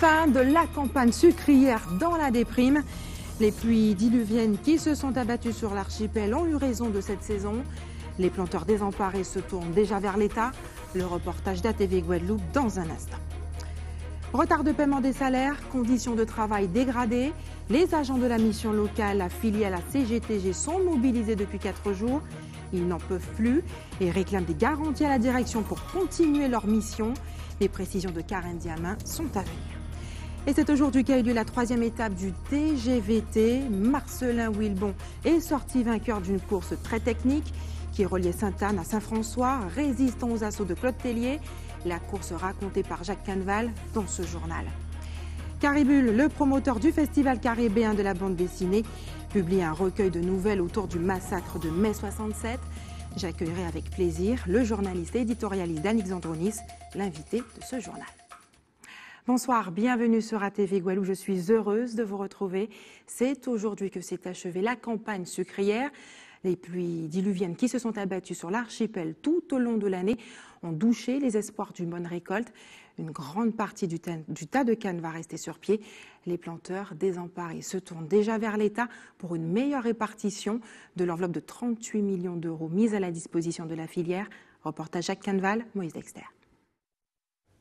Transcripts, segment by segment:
Fin de la campagne sucrière dans la déprime. Les pluies diluviennes qui se sont abattues sur l'archipel ont eu raison de cette saison. Les planteurs désemparés se tournent déjà vers l'État. Le reportage d'ATV Guadeloupe dans un instant. Retard de paiement des salaires, conditions de travail dégradées. Les agents de la mission locale affiliés à la CGTG sont mobilisés depuis 4 jours. Ils n'en peuvent plus et réclament des garanties à la direction pour continuer leur mission. Les précisions de Karen Diamin sont à venir. Et c'est aujourd'hui qu'a eu lieu la 3e étape du TGVT. Marcelin Wilbon est sorti vainqueur d'une course très technique qui reliait Sainte-Anne à Saint-François, résistant aux assauts de Claude Tellier. La course racontée par Jacques Canneval dans ce journal. Caribule, le promoteur du festival caribéen de la bande dessinée, publie un recueil de nouvelles autour du massacre de mai 67. J'accueillerai avec plaisir le journaliste et éditorialiste Danick Zandronis, l'invité de ce journal. Bonsoir, bienvenue sur ATV Guadeloupe. Je suis heureuse de vous retrouver. C'est aujourd'hui que s'est achevée la campagne sucrière. Les pluies diluviennes qui se sont abattues sur l'archipel tout au long de l'année ont douché les espoirs d'une bonne récolte. Une grande partie du tas de canne va rester sur pied. Les planteurs désemparés se tournent déjà vers l'État pour une meilleure répartition de l'enveloppe de 38 millions d'euros mise à la disposition de la filière. Reportage Jacques Canneval, Moïse Dexter.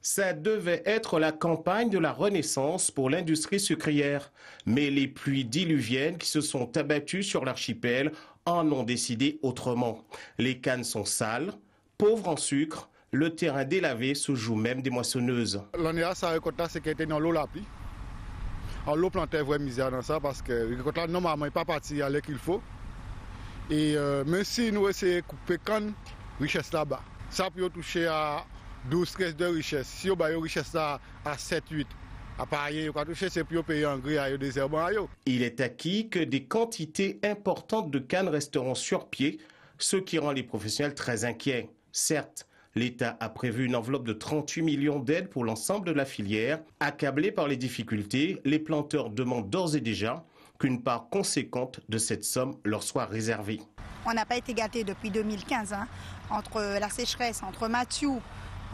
Ça devait être la campagne de la renaissance pour l'industrie sucrière. Mais les pluies diluviennes qui se sont abattues sur l'archipel en ont décidé autrement. Les cannes sont sales, pauvres en sucre, le terrain délavé se joue même des moissonneuses. L'année à ça récolte c'est qu'elle était dans l'eau la pluie. Alors l'eau plantait vraie misère dans ça parce que le récolte normalement n'est pas parti à l'heure qu'il faut. Et même si nous essayons de couper canne, richesse là-bas. Ça peut toucher à 12-13 de richesse. Si on a une richesse là à 7-8, à pareil, on va toucher, c'est plus payer engrais à des herbes. Il est acquis que des quantités importantes de cannes resteront sur pied, ce qui rend les professionnels très inquiets. Certes, l'État a prévu une enveloppe de 38 millions d'aides pour l'ensemble de la filière. Accablés par les difficultés, les planteurs demandent d'ores et déjà qu'une part conséquente de cette somme leur soit réservée. On n'a pas été gâtés depuis 2015, entre la sécheresse, entre Mathieu,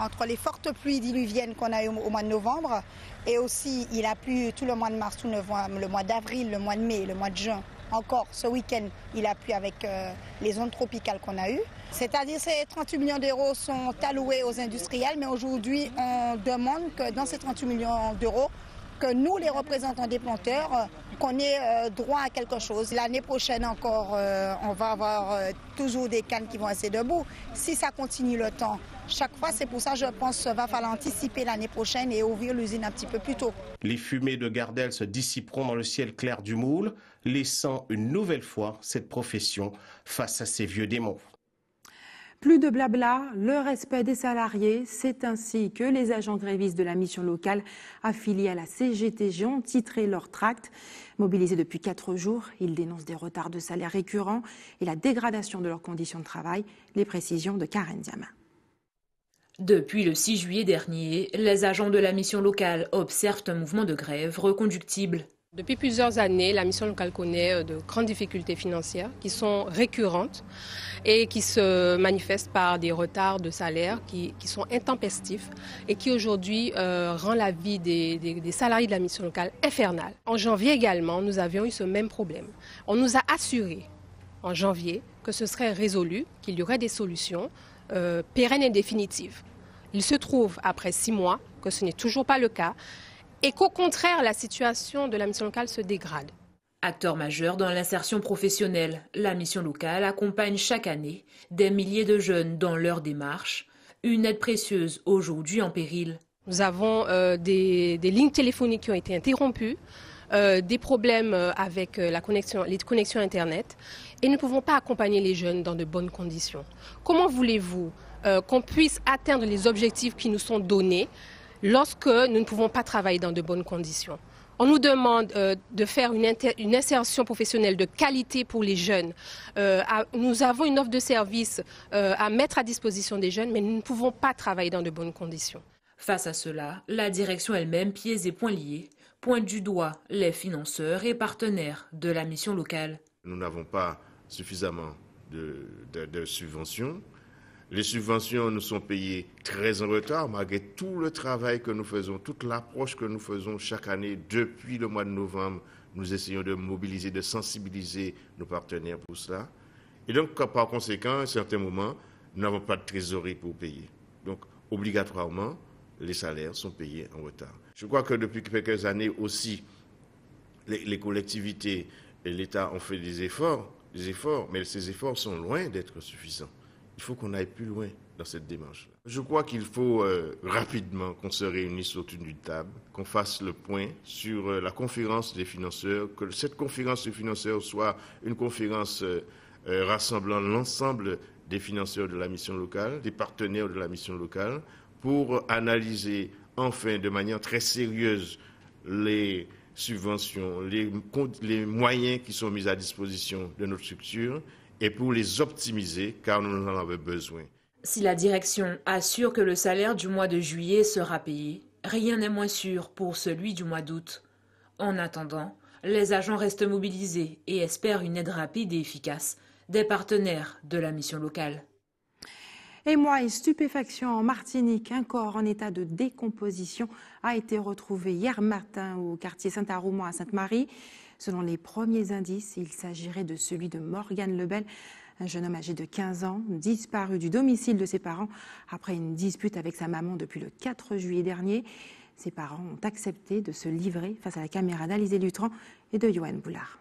entre les fortes pluies diluviennes qu'on a eues au mois de novembre, et aussi il a plu tout le mois de mars, tout le mois d'avril, le mois de mai, le mois de juin. Encore ce week-end, il a plu avec les zones tropicales qu'on a eues. C'est-à-dire ces 38 millions d'euros sont alloués aux industriels, mais aujourd'hui on demande que dans ces 38 millions d'euros, que nous, les représentants des planteurs, qu'on ait droit à quelque chose. L'année prochaine encore, on va avoir toujours des cannes qui vont rester debout. Si ça continue le temps, chaque fois, c'est pour ça je pense qu'il va falloir anticiper l'année prochaine et ouvrir l'usine un petit peu plus tôt. Les fumées de Gardel se dissiperont dans le ciel clair du Moule, laissant une nouvelle fois cette profession face à ces vieux démons. Plus de blabla, le respect des salariés, c'est ainsi que les agents grévistes de la mission locale affiliés à la CGTG ont titré leur tract. Mobilisés depuis 4 jours, ils dénoncent des retards de salaire récurrents et la dégradation de leurs conditions de travail. Les précisions de Karen Diamin. Depuis le 6 juillet dernier, les agents de la mission locale observent un mouvement de grève reconductible. Depuis plusieurs années, la mission locale connaît de grandes difficultés financières qui sont récurrentes et qui se manifestent par des retards de salaire qui sont intempestifs et qui aujourd'hui rend la vie des salariés de la mission locale infernale. En janvier également, nous avions eu ce même problème. On nous a assuré en janvier que ce serait résolu, qu'il y aurait des solutions pérennes et définitives. Il se trouve, après 6 mois, que ce n'est toujours pas le cas et qu'au contraire, la situation de la mission locale se dégrade. Acteur majeur dans l'insertion professionnelle, la mission locale accompagne chaque année des milliers de jeunes dans leur démarche. Une aide précieuse aujourd'hui en péril. Nous avons des lignes téléphoniques qui ont été interrompues, des problèmes avec les connexions Internet et nous ne pouvons pas accompagner les jeunes dans de bonnes conditions. Comment voulez-vous qu'on puisse atteindre les objectifs qui nous sont donnés lorsque nous ne pouvons pas travailler dans de bonnes conditions? On nous demande de faire une insertion professionnelle de qualité pour les jeunes. Nous avons une offre de service à mettre à disposition des jeunes, mais nous ne pouvons pas travailler dans de bonnes conditions. Face à cela, la direction elle-même, pieds et poings liés, pointe du doigt les financeurs et partenaires de la mission locale. Nous n'avons pas suffisamment de subventions. Les subventions nous sont payées très en retard, malgré tout le travail que nous faisons, toute l'approche que nous faisons chaque année depuis le mois de novembre. Nous essayons de mobiliser, de sensibiliser nos partenaires pour cela. Et donc, par conséquent, à un certain moment, nous n'avons pas de trésorerie pour payer. Donc, obligatoirement, les salaires sont payés en retard. Je crois que depuis quelques années aussi, les collectivités et l'État ont fait des efforts, mais ces efforts sont loin d'être suffisants. Il faut qu'on aille plus loin dans cette démarche. Je crois qu'il faut rapidement qu'on se réunisse autour d'une table, qu'on fasse le point sur la conférence des financeurs, que cette conférence des financeurs soit une conférence rassemblant l'ensemble des financeurs de la mission locale, des partenaires de la mission locale, pour analyser enfin de manière très sérieuse les subventions, les moyens qui sont mis à disposition de notre structure et pour les optimiser car nous en avons besoin. Si la direction assure que le salaire du mois de juillet sera payé, rien n'est moins sûr pour celui du mois d'août. En attendant, les agents restent mobilisés et espèrent une aide rapide et efficace des partenaires de la mission locale. Émoi et stupéfaction en Martinique. Un corps en état de décomposition a été retrouvé hier matin au quartier Saint-Aroumont à Sainte-Marie. Selon les premiers indices, il s'agirait de celui de Morgane Lebel, un jeune homme âgé de 15 ans, disparu du domicile de ses parents après une dispute avec sa maman depuis le 4 juillet dernier. Ses parents ont accepté de se livrer face à la caméra d'Alizé Lutran et de Yoann Boulard.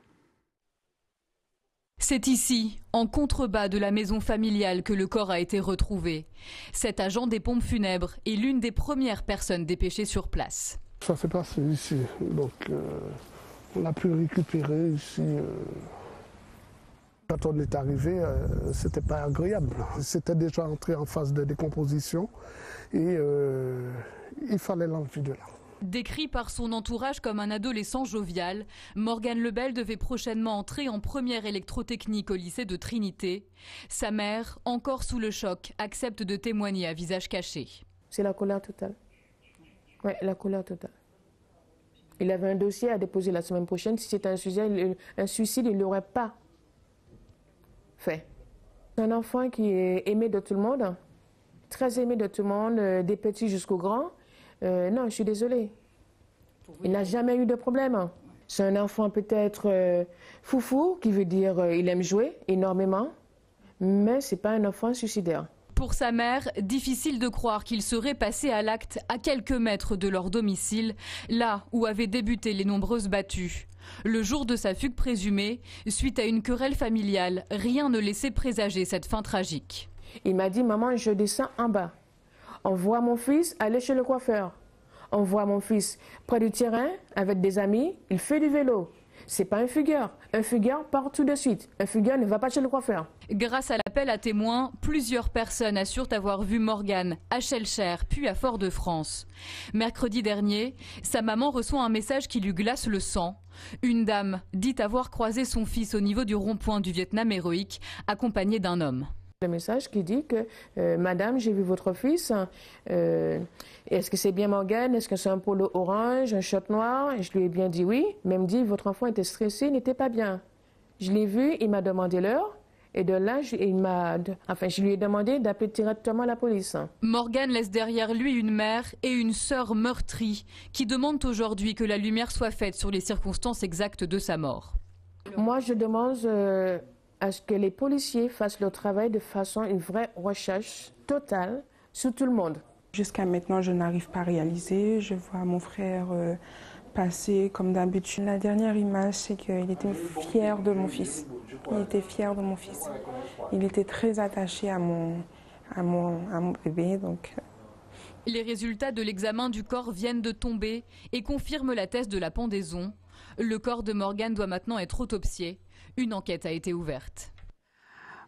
C'est ici, en contrebas de la maison familiale, que le corps a été retrouvé. Cet agent des pompes funèbres est l'une des premières personnes dépêchées sur place. Ça s'est passé ici, donc on a pu récupérer ici. Quand on est arrivé, c'était pas agréable. C'était déjà entré en phase de décomposition et il fallait l'enlever de là. Décrit par son entourage comme un adolescent jovial, Morgane Lebel devait prochainement entrer en première électrotechnique au lycée de Trinité. Sa mère, encore sous le choc, accepte de témoigner à visage caché. C'est la colère totale. Oui, la colère totale. Il avait un dossier à déposer la semaine prochaine. Si c'était un suicide, il ne l'aurait pas fait. C'est un enfant qui est aimé de tout le monde, très aimé de tout le monde, des petits jusqu'aux grands. Non, je suis désolée. Il n'a jamais eu de problème. C'est un enfant peut-être foufou, qui veut dire il aime jouer énormément, mais ce n'est pas un enfant suicidaire. Pour sa mère, difficile de croire qu'il serait passé à l'acte à quelques mètres de leur domicile, là où avaient débuté les nombreuses battues. Le jour de sa fugue présumée, suite à une querelle familiale, rien ne laissait présager cette fin tragique. Il m'a dit « Maman, je descends en bas. On voit mon fils aller chez le coiffeur. On voit mon fils près du terrain avec des amis, il fait du vélo. C'est pas un fugueur. Un fugueur part tout de suite. Un fugueur ne va pas chez le coiffeur. » Grâce à l'appel à témoins, plusieurs personnes assurent avoir vu Morgane à Schellcher, puis à Fort-de-France. Mercredi dernier, sa maman reçoit un message qui lui glace le sang. Une dame dit avoir croisé son fils au niveau du rond-point du Vietnam héroïque, accompagné d'un homme. Le message qui dit que Madame, j'ai vu votre fils. Est-ce que c'est bien Morgane? Est-ce que c'est un polo orange, un short noir? Et je lui ai bien dit oui. Mais il me dit votre enfant était stressé, il n'était pas bien. Je l'ai vu, il m'a demandé l'heure. Et de là, je lui ai demandé d'appeler directement la police. Morgane laisse derrière lui une mère et une sœur meurtries qui demandent aujourd'hui que la lumière soit faite sur les circonstances exactes de sa mort. Moi, je demande à ce que les policiers fassent leur travail de façon, une vraie recherche totale sur tout le monde. Jusqu'à maintenant, je n'arrive pas à réaliser. Je vois mon frère passer comme d'habitude. La dernière image, c'est qu'il était fier de mon fils. Il était fier de mon fils. Il était très attaché à mon bébé. Donc. Les résultats de l'examen du corps viennent de tomber et confirment la thèse de la pendaison. Le corps de Morgane doit maintenant être autopsié. Une enquête a été ouverte.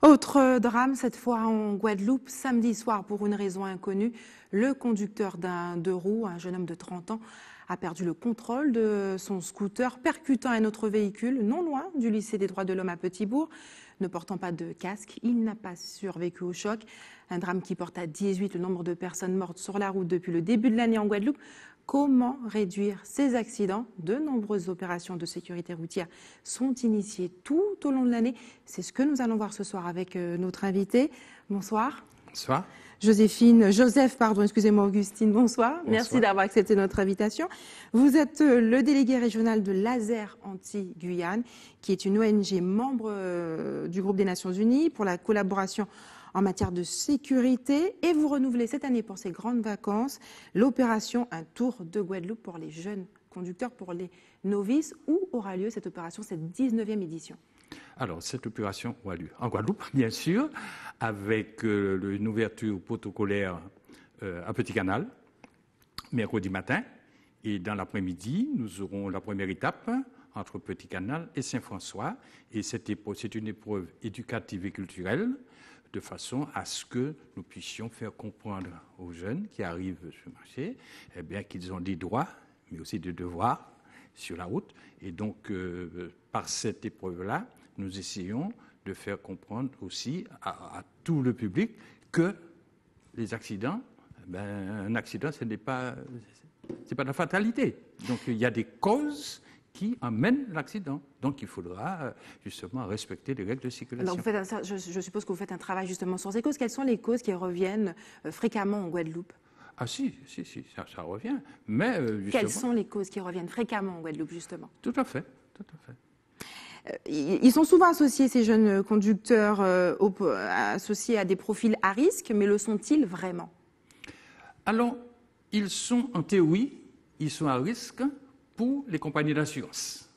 Autre drame, cette fois en Guadeloupe, samedi soir pour une raison inconnue. Le conducteur d'un deux roues, un jeune homme de 30 ans, a perdu le contrôle de son scooter, percutant un autre véhicule non loin du lycée des droits de l'homme à Petit-Bourg. Ne portant pas de casque, il n'a pas survécu au choc. Un drame qui porte à 18 le nombre de personnes mortes sur la route depuis le début de l'année en Guadeloupe. Comment réduire ces accidents? De nombreuses opérations de sécurité routière sont initiées tout au long de l'année. C'est ce que nous allons voir ce soir avec notre invité. Bonsoir. Bonsoir. Joseph, excusez-moi, Augustine, bonsoir. Bonsoir. Merci d'avoir accepté notre invitation. Vous êtes le délégué régional de Laser Antilles-Guyane, qui est une ONG membre du groupe des Nations Unies pour la collaboration en matière de sécurité. Et vous renouvelez cette année pour ces grandes vacances l'opération Un Tour de Guadeloupe pour les jeunes conducteurs, pour les novices. Où aura lieu cette opération, cette 19e édition? Alors, cette opération aura lieu en Guadeloupe, bien sûr, avec une ouverture protocolaire à Petit Canal, mercredi matin. Et dans l'après-midi, nous aurons la première étape entre Petit Canal et Saint-François. Et c'est une épreuve éducative et culturelle, de façon à ce que nous puissions faire comprendre aux jeunes qui arrivent sur le marché eh bien, qu'ils ont des droits, mais aussi des devoirs sur la route. Et donc, par cette épreuve-là, nous essayons de faire comprendre aussi à tout le public que les accidents, un accident, ce n'est pas de la fatalité. Donc, il y a des causes qui amènent l'accident. Donc, il faudra justement respecter les règles de circulation. Alors, je suppose que vous faites un travail justement sur ces causes. Quelles sont les causes qui reviennent fréquemment en Guadeloupe? Ah si, ça revient. Mais justement, quelles sont les causes qui reviennent fréquemment en Guadeloupe, justement? Tout à fait, tout à fait. Ils sont souvent associés, ces jeunes conducteurs, associés à des profils à risque, mais le sont-ils vraiment? Alors, ils sont, en théorie, ils sont à risque pour les compagnies d'assurance.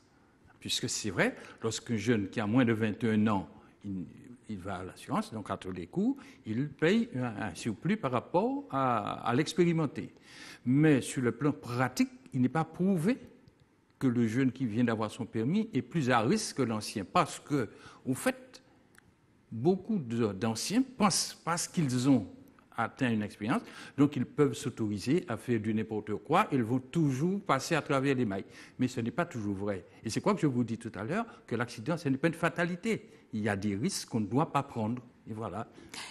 Puisque c'est vrai, lorsqu'un jeune qui a moins de 21 ans, il va à l'assurance, donc à tous les coups, il paye un surplus par rapport à l'expérimenté. Mais sur le plan pratique, il n'est pas prouvé que le jeune qui vient d'avoir son permis est plus à risque que l'ancien. Parce que, au fait, beaucoup d'anciens pensent, parce qu'ils ont atteint une expérience, donc ils peuvent s'autoriser à faire du n'importe quoi, ils vont toujours passer à travers les mailles. Mais ce n'est pas toujours vrai. Et c'est quoi que je vous dis tout à l'heure, que l'accident, ce n'est pas une fatalité. Il y a des risques qu'on ne doit pas prendre. Et voilà.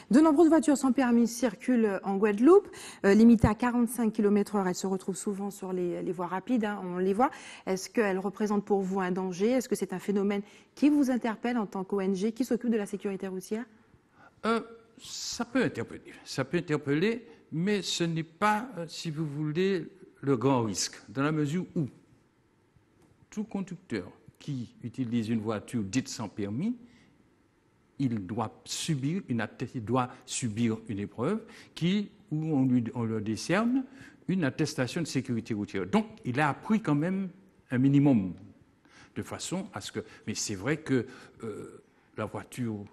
De nombreuses voitures sans permis circulent en Guadeloupe, limitées à 45 km/h. Elles se retrouvent souvent sur les voies rapides, hein, on les voit. Est-ce qu'elles représentent pour vous un danger? Est-ce que c'est un phénomène qui vous interpelle en tant qu'ONG qui s'occupe de la sécurité routière? Ça peut interpeller, mais ce n'est pas, si vous voulez, le grand risque, dans la mesure où tout conducteur qui utilise une voiture dite sans permis, il doit subir une épreuve où on leur décerne une attestation de sécurité routière. Donc, il a appris quand même un minimum, de façon à ce que... Mais c'est vrai que la voiture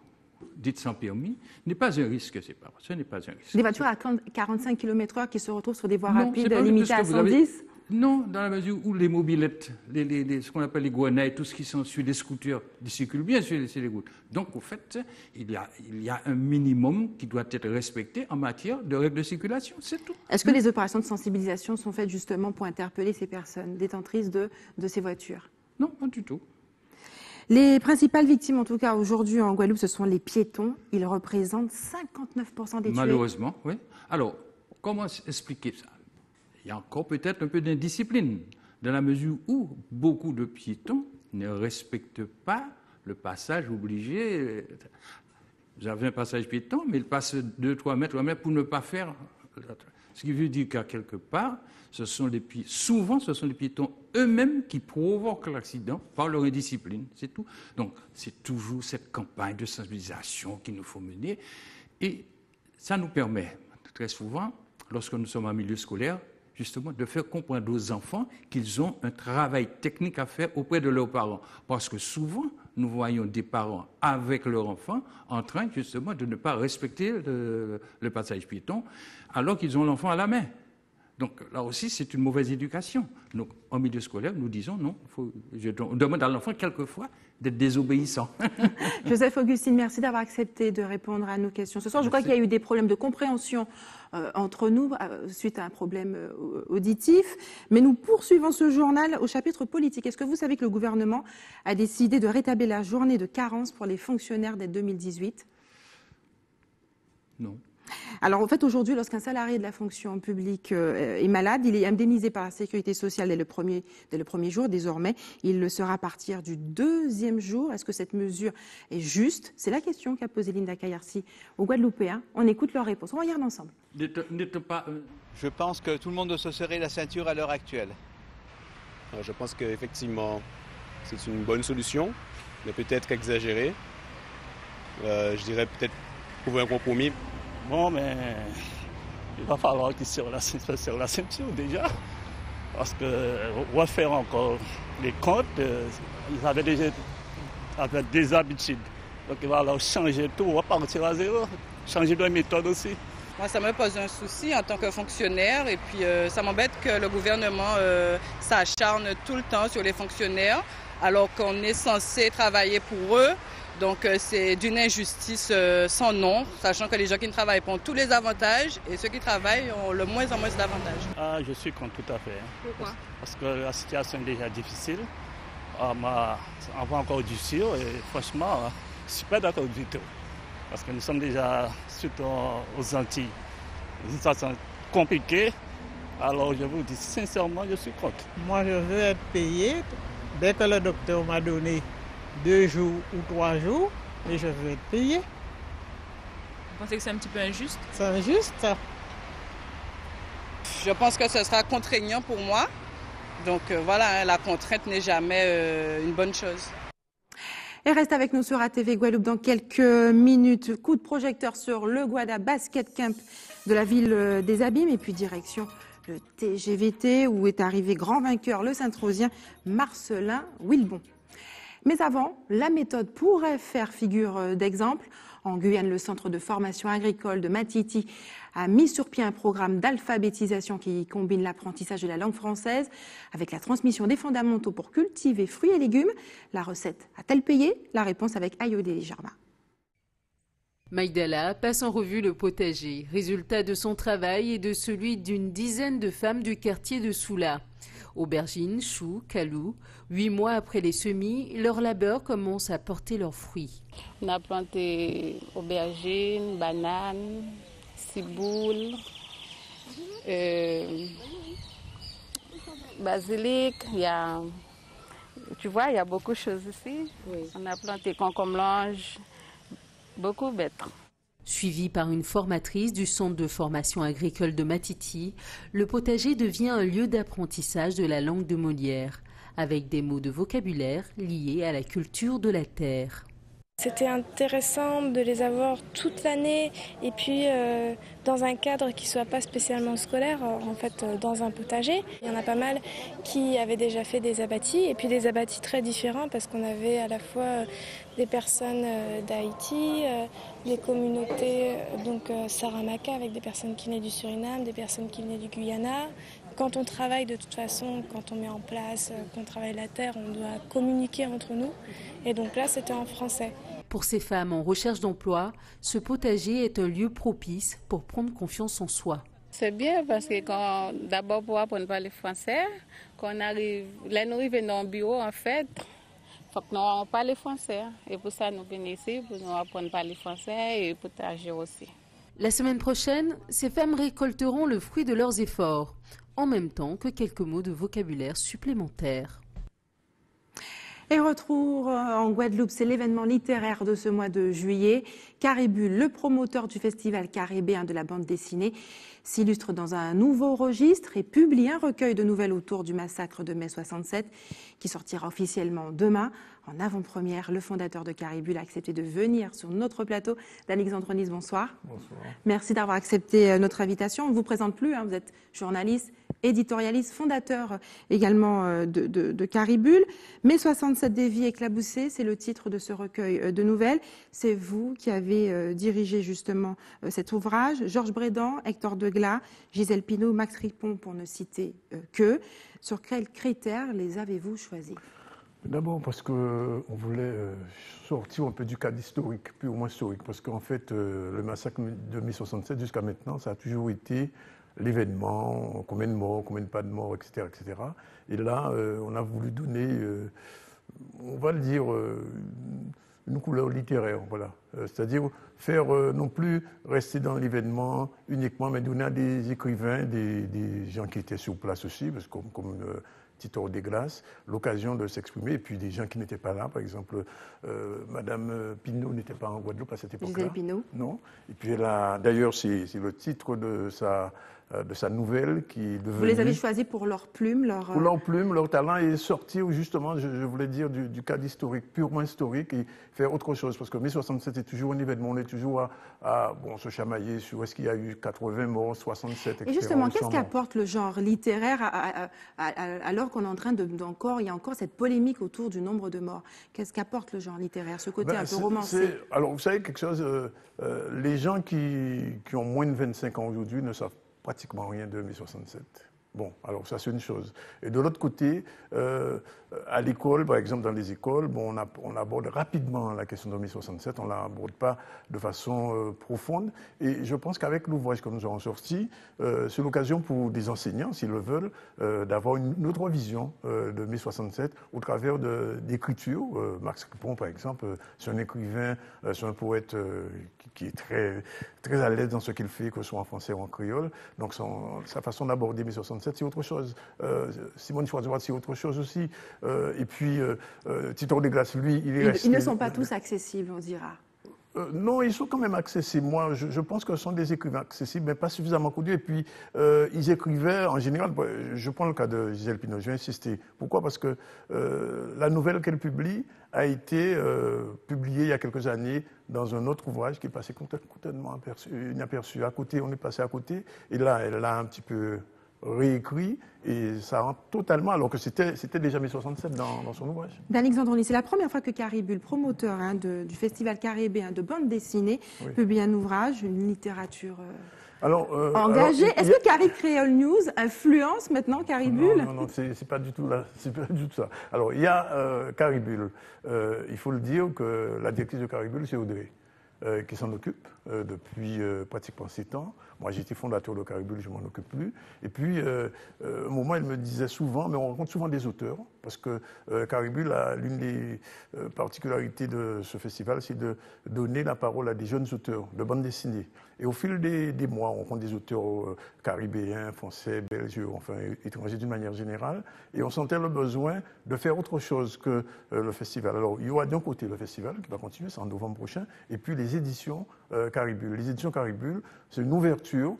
dite sans permis n'est pas un risque, ce n'est pas un risque. Des voitures à 45 km/h qui se retrouvent sur des voies rapides limitées à 110? Non, dans la mesure où les mobilettes, ce qu'on appelle les guanailles, tout ce qui sont sur les scooters, ils circulent bien sur les routes. Donc, au fait, il y a un minimum qui doit être respecté en matière de règles de circulation, c'est tout. Est-ce que les opérations de sensibilisation sont faites justement pour interpeller ces personnes détentrices de ces voitures? Non, pas du tout. Les principales victimes, en tout cas aujourd'hui en Guadeloupe, ce sont les piétons. Ils représentent 59% des tués. Malheureusement, oui. Alors, comment expliquer ça? Il y a encore peut-être un peu d'indiscipline, dans la mesure où beaucoup de piétons ne respectent pas le passage obligé. Vous avez un passage piéton, mais il passe 2-3 mètres pour ne pas faire... Ce qui veut dire qu'à quelque part, souvent, ce sont les piétons eux-mêmes qui provoquent l'accident par leur indiscipline, c'est tout. Donc, c'est toujours cette campagne de sensibilisation qu'il nous faut mener. Et ça nous permet, très souvent, lorsque nous sommes en milieu scolaire, justement, de faire comprendre aux enfants qu'ils ont un travail technique à faire auprès de leurs parents. Parce que souvent, nous voyons des parents avec leurs enfants en train, justement, de ne pas respecter le passage piéton, alors qu'ils ont l'enfant à la main. Donc, là aussi, c'est une mauvaise éducation. Donc, en milieu scolaire, nous disons non. On demande à l'enfant, quelquefois, d'être désobéissant. Joseph Augustine, merci d'avoir accepté de répondre à nos questions ce soir. Je crois qu'il y a eu des problèmes de compréhension entre nous suite à un problème auditif. Mais nous poursuivons ce journal au chapitre politique. Est-ce que vous savez que le gouvernement a décidé de rétablir la journée de carence pour les fonctionnaires dès 2018 ? Non. Alors en fait aujourd'hui, lorsqu'un salarié de la fonction publique est malade, il est indemnisé par la sécurité sociale dès le premier jour. Désormais, il le sera à partir du 2e jour. Est-ce que cette mesure est juste? C'est la question qu'a posée Linda Kayarsi aux Guadeloupéens. On écoute leur réponse. On regarde ensemble. Je pense que tout le monde doit se serrer la ceinture à l'heure actuelle. Je pense qu'effectivement, c'est une bonne solution, mais peut-être exagérée. Je dirais peut-être trouver un compromis. Bon, mais il va falloir qu'ils se serrent la ceinture déjà, parce que refaire encore les comptes, ils avaient des habitudes. Donc il va alors changer tout, repartir à zéro, changer de méthode aussi. Moi, ça me pose un souci en tant que fonctionnaire et puis ça m'embête que le gouvernement s'acharne tout le temps sur les fonctionnaires alors qu'on est censé travailler pour eux. Donc c'est d'une injustice sans nom, sachant que les gens qui ne travaillent pas ont tous les avantages et ceux qui travaillent ont le moins en moins d'avantages. Ah, je suis contre tout à fait. Pourquoi? Parce que la situation est déjà difficile. On va encore durcir et franchement, je ne suis pas d'accord du tout. Parce que nous sommes déjà, surtout aux Antilles, une situation compliquée. Alors je vous dis sincèrement, je suis contre. Moi, je veux être payé dès que le docteur m'a donné 2 jours ou 3 jours, et je veux être payé. Vous pensez que c'est un petit peu injuste? C'est injuste, ça. Je pense que ce sera contraignant pour moi. Donc voilà, la contrainte n'est jamais une bonne chose. Et reste avec nous sur ATV Guadeloupe dans quelques minutes. Coup de projecteur sur le Guada Basket Camp de la ville des Abîmes et puis direction le TGVT où est arrivé grand vainqueur le Saint-Rosien Marcelin Wilbon. Mais avant, la méthode pourrait faire figure d'exemple. En Guyane, le centre de formation agricole de Matiti a mis sur pied un programme d'alphabétisation qui combine l'apprentissage de la langue française avec la transmission des fondamentaux pour cultiver fruits et légumes. La recette a-t-elle payé? La réponse avec Ayodé Jarma. Maïdala passe en revue le potager, résultat de son travail et de celui d'une dizaine de femmes du quartier de Soula. Aubergines, choux, calous, 8 mois après les semis, leur labeur commence à porter leurs fruits. On a planté aubergines, bananes, ciboule, basilic. Tu vois, il y a beaucoup de choses ici. Oui. On a planté concombre-lange, beaucoup bêtes. Suivi par une formatrice du centre de formation agricole de Matiti, le potager devient un lieu d'apprentissage de la langue de Molière, avec des mots de vocabulaire liés à la culture de la terre. C'était intéressant de les avoir toute l'année et puis dans un cadre qui ne soit pas spécialement scolaire, en fait dans un potager. Il y en a pas mal qui avaient déjà fait des abattis et puis des abattis très différents parce qu'on avait à la fois des personnes d'Haïti, des communautés donc Saramaka avec des personnes qui venaient du Suriname, des personnes qui venaient du Guyana. Quand on travaille de toute façon, quand on met en place, qu'on travaille la terre, on doit communiquer entre nous. Et donc là, c'était en français. Pour ces femmes en recherche d'emploi, ce potager est un lieu propice pour prendre confiance en soi. C'est bien parce que d'abord pour apprendre à parler français, quand on arrive, là nous arrivons dans le bureau en fait, il faut que nous parlions français. Et pour ça, nous venons ici pour nous apprendre à parler français et potager aussi. La semaine prochaine, ces femmes récolteront le fruit de leurs efforts, en même temps que quelques mots de vocabulaire supplémentaires. Et retour en Guadeloupe, c'est l'événement littéraire de ce mois de juillet. Caribule, le promoteur du festival caribéen de la bande dessinée, s'illustre dans un nouveau registre et publie un recueil de nouvelles autour du massacre de mai 67 qui sortira officiellement demain. En avant-première, le fondateur de Caribule a accepté de venir sur notre plateau. Alexandre Nice, bonsoir. Bonsoir. Merci d'avoir accepté notre invitation. On ne vous présente plus, vous êtes journaliste, éditorialiste, fondateur également de Caribule. Mai 67 des vies éclaboussées, c'est le titre de ce recueil de nouvelles. C'est vous qui avez dirigé justement cet ouvrage. Georges Brédan, Hector Degla, Gisèle Pinault, Max Ripon, pour ne citer que. Sur quels critères les avez-vous choisis? D'abord parce qu'on voulait sortir un peu du cadre historique, purement historique, parce qu'en fait, le massacre de 1967 jusqu'à maintenant, ça a toujours été l'événement, combien de morts, combien de pas de morts, etc. etc. Et là, on a voulu donner, on va le dire, une couleur littéraire, voilà. C'est-à-dire faire non plus rester dans l'événement uniquement, mais donner à des écrivains, des gens qui étaient sur place aussi, parce que comme Tito Desglaces, l'occasion de s'exprimer, et puis des gens qui n'étaient pas là, par exemple, Madame Pinault n'était pas en Guadeloupe à cette époque-là. Gisèle Pinault. Non. Et puis d'ailleurs, c'est le titre de sa nouvelle qui est devenue... Vous les avez choisis pour leur plume, Pour leur plume, leur talent, et sortir justement, je voulais dire, du cadre historique, purement historique, et faire autre chose. Parce que mai 67 est toujours un événement, on est toujours à se chamailler sur est-ce qu'il y a eu 80 morts, 67, etc. Et justement, qu'est-ce qu'apporte le genre littéraire alors qu'on est en train il y a encore cette polémique autour du nombre de morts? Qu'est-ce qu'apporte le genre littéraire, ce côté un peu romancé? Alors, vous savez quelque chose, les gens qui ont moins de 25 ans aujourd'hui ne savent pratiquement rien de mai 67. Bon, alors ça c'est une chose. Et de l'autre côté, à l'école, par exemple dans les écoles, on aborde rapidement la question de mai 67, on ne l'aborde pas de façon profonde. Et je pense qu'avec l'ouvrage que nous avons sorti, c'est l'occasion pour des enseignants, s'ils le veulent, d'avoir une autre vision de mai 67 au travers d'écriture. Max Cripon, par exemple, c'est un écrivain, c'est un poète qui est très, très à l'aise dans ce qu'il fait, que ce soit en français ou en créole. Donc sa façon d'aborder mai 67, c'est autre chose. Simone Schwarzwald, c'est autre chose aussi. Et puis, Tito Desglaces, lui, il est resté... Ils ne sont pas tous accessibles, on dira. Non, ils sont quand même accessibles. Moi, je pense que ce sont des écrivains accessibles, mais pas suffisamment connus. Et puis, ils écrivaient, en général, je prends le cas de Gisèle Pinault, je vais insister. Pourquoi? Parce que la nouvelle qu'elle publie a été publiée il y a quelques années dans un autre ouvrage qui est passé complètement inaperçu. À côté, on est passé à côté. Et là, elle l'a un petit peu réécrit et ça rentre totalement, alors que c'était déjà mai 67 dans son ouvrage. Danix Zandroni, c'est la première fois que Caribule, promoteur du festival caribéen de bande dessinée, publie un ouvrage, une littérature engagée. Est-ce que Carib Creole News influence maintenant Caribule? Non, c'est pas du tout ça. Alors, il y a Caribule. Il faut le dire que la directrice de Caribule, c'est Audrey, qui s'en occupe depuis pratiquement 7 ans. Moi, j'étais fondateur de Caribule, je ne m'en occupe plus. Et puis, au moment, elle me disait souvent, mais on rencontre souvent des auteurs, parce que Caribule, l'une des particularités de ce festival, c'est de donner la parole à des jeunes auteurs de bande dessinée. Et au fil des mois, on rencontre des auteurs caribéens, français, belges, enfin étrangers d'une manière générale, et on sentait le besoin de faire autre chose que le festival. Alors, il y aura d'un côté le festival, qui va continuer, c'est en novembre prochain, et puis les éditions Caribule. Les éditions Caribule, c'est une ouverture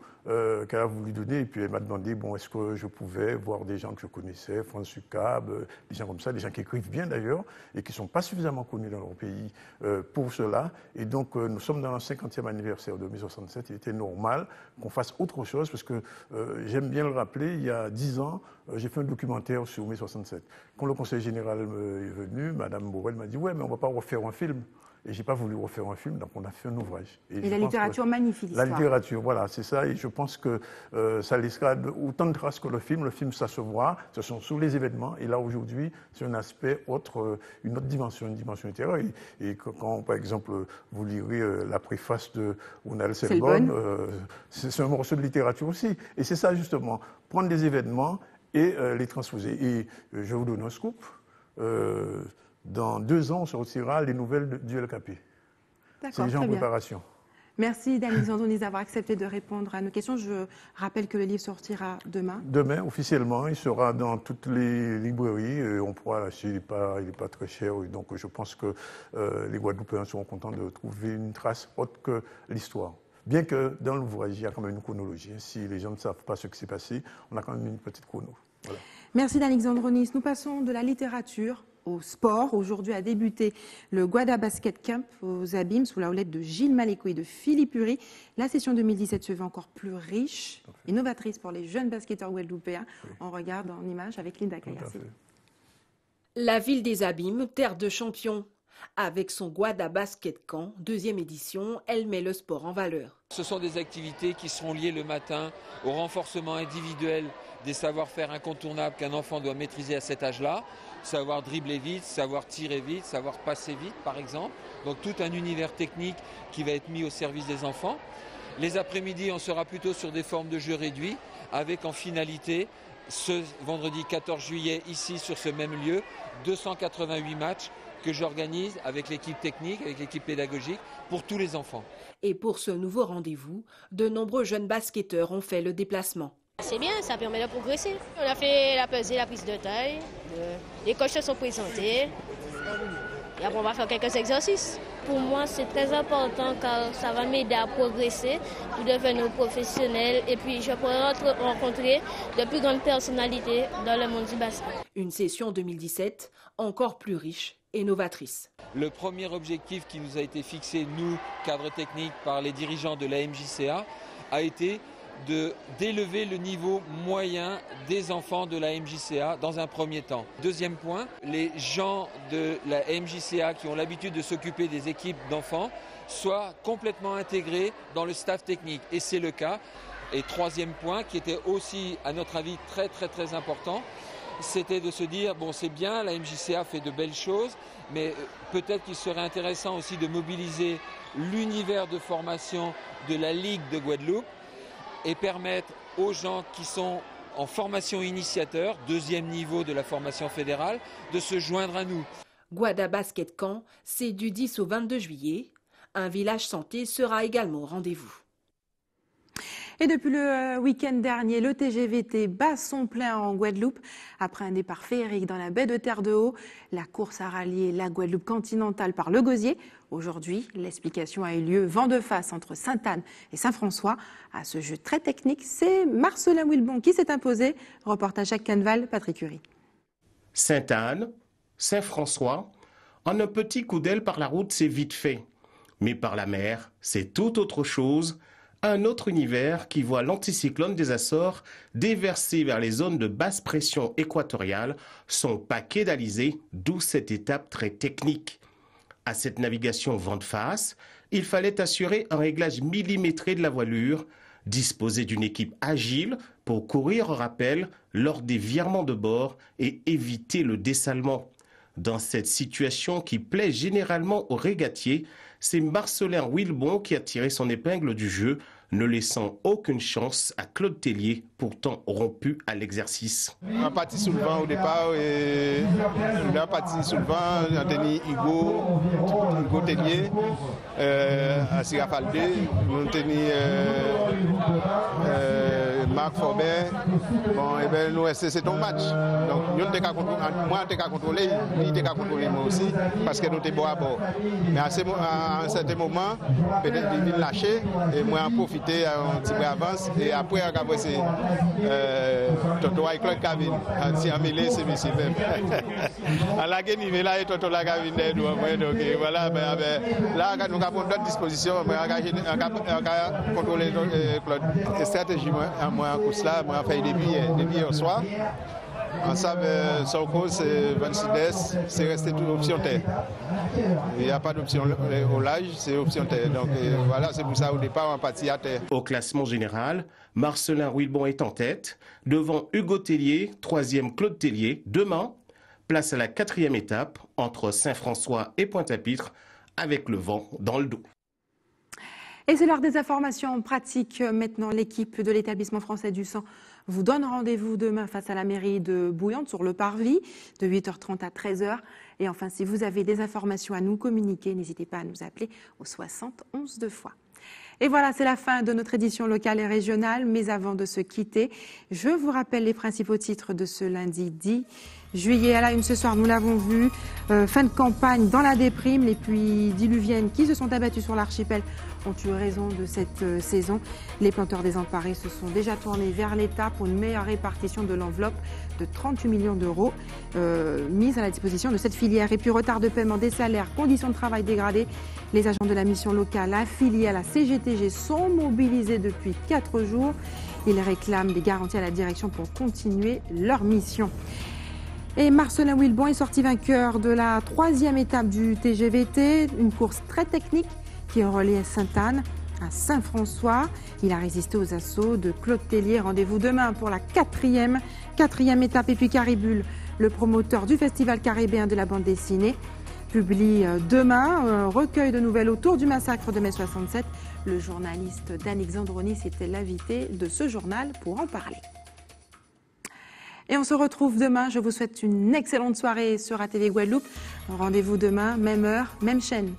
qu'elle a voulu donner, et puis elle m'a demandé, est-ce que je pouvais voir des gens que je connaissais, François Cab, des gens comme ça, des gens qui écrivent bien d'ailleurs, et qui ne sont pas suffisamment connus dans leur pays pour cela. Et donc, nous sommes dans le 50e anniversaire de mai 67, il était normal qu'on fasse autre chose, parce que j'aime bien le rappeler, il y a 10 ans, j'ai fait un documentaire sur mai 67. Quand le conseil général est venu, Madame Borel m'a dit, ouais, mais on ne va pas refaire un film. Et je n'ai pas voulu refaire un film, donc on a fait un ouvrage. Et la littérature magnifie l'histoire. La littérature, voilà, c'est ça. Et je pense que ça laissera autant de traces que le film. Le film, ça se voit, ce sont sur les événements. Et là, aujourd'hui, c'est un aspect autre, une autre dimension, une dimension littéraire. Et quand, par exemple, vous lirez la préface de Ronald Selbonne, c'est un morceau de littérature aussi. Et c'est ça, justement, prendre des événements et les transposer. Et je vous donne un scoop. Dans 2 ans, on sortira les nouvelles du LKP. C'est déjà en préparation. Merci Danix Zandroni d'avoir accepté de répondre à nos questions. Je rappelle que le livre sortira demain. Demain, officiellement, il sera dans toutes les librairies. On pourra l'acheter, il n'est pas très cher. Donc je pense que les Guadeloupéens seront contents de trouver une trace autre que l'histoire. Bien que dans l'ouvrage, il y a quand même une chronologie. Si les gens ne savent pas ce qui s'est passé, on a quand même une petite chrono. Voilà. Merci Danix Zandroni. Nous passons de la littérature au sport. Aujourd'hui a débuté le Guada Basket Camp aux Abîmes sous la houlette de Gilles Maléco et de Philippe Uri. La session 2017 se veut encore plus riche et novatrice pour les jeunes basketteurs guadeloupéens. Oui. On regarde en image avec Linda Kayassi. La ville des Abîmes, terre de champions. Avec son Guada Basket Camp, 2e édition, elle met le sport en valeur. Ce sont des activités qui seront liées le matin au renforcement individuel des savoir-faire incontournables qu'un enfant doit maîtriser à cet âge-là. Savoir dribbler vite, savoir tirer vite, savoir passer vite par exemple. Donc tout un univers technique qui va être mis au service des enfants. Les après-midi, on sera plutôt sur des formes de jeux réduits avec en finalité ce vendredi 14 juillet ici sur ce même lieu, 288 matchs que j'organise avec l'équipe technique, avec l'équipe pédagogique, pour tous les enfants. Et pour ce nouveau rendez-vous, de nombreux jeunes basketteurs ont fait le déplacement. C'est bien, ça permet de progresser. On a fait la pesée, la prise de taille, les coachs se sont présentés, et après on va faire quelques exercices. Pour moi, c'est très important car ça va m'aider à progresser pour devenir professionnel et puis je pourrai rencontrer de plus grandes personnalités dans le monde du basket. Une session 2017 encore plus riche et novatrice. Le premier objectif qui nous a été fixé, nous, cadres techniques, par les dirigeants de la MJCA, a été d'élever le niveau moyen des enfants de la MJCA dans un premier temps. Deuxième point, les gens de la MJCA qui ont l'habitude de s'occuper des équipes d'enfants soient complètement intégrés dans le staff technique. Et c'est le cas. Et troisième point, qui était aussi, à notre avis, très important, c'était de se dire, bon, c'est bien, la MJCA fait de belles choses, mais peut-être qu'il serait intéressant aussi de mobiliser l'univers de formation de la Ligue de Guadeloupe et permettre aux gens qui sont en formation initiateur, deuxième niveau de la formation fédérale, de se joindre à nous. Guada Basket Camp, c'est du 10 au 22 juillet. Un village santé sera également au rendez-vous. Et depuis le week-end dernier, le TGVT bat son plein en Guadeloupe. Après un départ féerique dans la baie de Terre-de-Haut, la course a rallié la Guadeloupe continentale par le Gosier. Aujourd'hui, l'explication a eu lieu vent de face entre Sainte-Anne et Saint-François. À ce jeu très technique, c'est Marcelin Wilbon qui s'est imposé. Reportage Jacques Canval, Patrick Curie. Sainte-Anne, Saint-François, en un petit coup d'aile par la route, c'est vite fait. Mais par la mer, c'est tout autre chose. Un autre univers qui voit l'anticyclone des Açores déverser vers les zones de basse pression équatoriale son paquet d'alizés, d'où cette étape très technique. À cette navigation vent de face, il fallait assurer un réglage millimétré de la voilure, disposer d'une équipe agile pour courir au rappel lors des virements de bord et éviter le dessalement. Dans cette situation qui plaît généralement aux régatiers, c'est Marcelin Wilbon qui a tiré son épingle du jeu, ne laissant aucune chance à Claude Tellier, pourtant rompu à l'exercice. On a parti sous le vent au départ, et on a parti sous le vent, on a tenu Hugo Tellier, à Sirafaldé, on a tenu Marc Forbert. Bon, et bien, nous, c'est ton match. Donc, moi, je t'ai contrôlé, lui, t'ai contrôlé moi aussi, parce que nous étions à bord. Mais à un certain moment, peut-être il vient lâcher, et moi, j'en profité un petit peu avance, et après, on a passé Toto et Claude Cavin, si on mêlé, c'est monsieur même. À la guerre, là, et Toto la Cavin, donc voilà, là, nous avons d'autres dispositions, on a contrôlé Claude. Et stratégie, moi, en course là, moi, on fait depuis hier soir. En savent, son cause, c'est 26 c'est resté toute option terre. Il n'y a pas d'option au large, c'est option terre. Donc voilà, c'est pour ça au départ, on est parti à terre. Au classement général, Marcelin Wilbon est en tête, devant Hugo Tellier, 3e Claude Tellier. Demain, place à la 4e étape entre Saint-François et Pointe-à-Pitre, avec le vent dans le dos. Et c'est l'heure des informations pratiques. Maintenant, l'équipe de l'établissement français du sang vous donne rendez-vous demain face à la mairie de Bouillante sur le parvis de 8h30 à 13h. Et enfin, si vous avez des informations à nous communiquer, n'hésitez pas à nous appeler au 60 11 2 fois. Et voilà, c'est la fin de notre édition locale et régionale. Mais avant de se quitter, je vous rappelle les principaux titres de ce lundi 10 juillet. À la une ce soir, nous l'avons vu, fin de campagne dans la déprime. Les pluies diluviennes qui se sont abattues sur l'archipel ont eu raison de cette saison. Les planteurs désemparés se sont déjà tournés vers l'État pour une meilleure répartition de l'enveloppe de 38 millions d'euros mise à la disposition de cette filière. Et puis retard de paiement des salaires, conditions de travail dégradées. Les agents de la mission locale affiliés à la CGTG sont mobilisés depuis 4 jours. Ils réclament des garanties à la direction pour continuer leur mission. Et Marcelin Wilbon est sorti vainqueur de la 3e étape du TGVT, une course très technique qui reliait Sainte-Anne à Saint-François. Il a résisté aux assauts de Claude Tellier. Rendez-vous demain pour la 4e étape. Et puis Caribule, le promoteur du festival caribéen de la bande dessinée, publie demain un recueil de nouvelles autour du massacre de mai 67. Le journaliste Danick Zandronis était l'invité de ce journal pour en parler. Et on se retrouve demain. Je vous souhaite une excellente soirée sur ATV Guadeloupe. Rendez-vous demain, même heure, même chaîne.